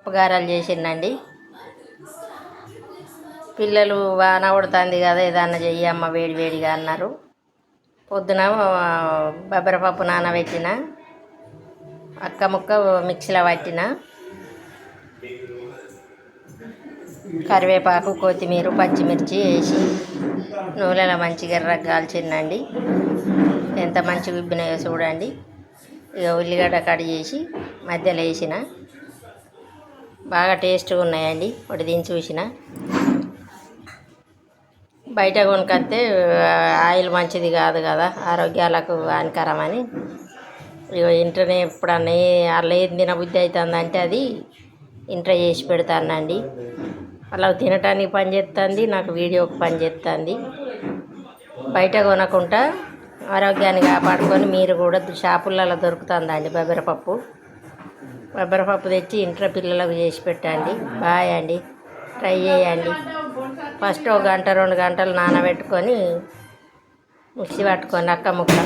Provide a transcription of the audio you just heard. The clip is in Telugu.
పప్పుగారాలు చేసిండండి. పిల్లలు వాన కొడుతుంది కదా ఏదన్నా చెయ్యమ్మ వేడి వేడిగా అన్నారు. పొద్దున బబ్బెరపప్పు నానబెట్టిన, అక్క ముక్క మిక్సీలో పట్టిన, కరివేపాకు కొత్తిమీర పచ్చిమిర్చి వేసి నూనెలో మంచిగా ఎర్రగా కాల్చిందండి. ఎంత మంచిగా ఉబ్బినాయో చూడండి. ఇక ఉల్లిగడ్డ కట్ చేసి మధ్యలో వేసిన, బాగా టేస్ట్గా ఉన్నాయండి. ఒకటి దీన్ని చూసిన బయట కొనుక్కొస్తే ఆయిల్ మంచిది కాదు కదా, ఆరోగ్యాలకు హానికరమని ఇక ఇంట్లోనే ఎప్పుడన్నా అలా ఏది తినబుద్ధి అవుతుందంటే అది ఇంట్లో చేసి పెడతానండి. అలా తినటానికి పని చేస్తుంది, నాకు వీడియోకి పని చేస్తుంది. బయట కొనకుండా ఆరోగ్యాన్ని కాపాడుకొని మీరు కూడా షాపులలో దొరుకుతుందండి బబ్బెరపప్పు తెచ్చి ఇంట్లో పిల్లలకు చేసి పెట్టండి. బాయ్ అండి, ట్రై చేయండి. ఫస్ట్ 1 గంట 2 గంటలు నానబెట్టుకొని మిక్సీ పట్టుకొని అక్క ముక్క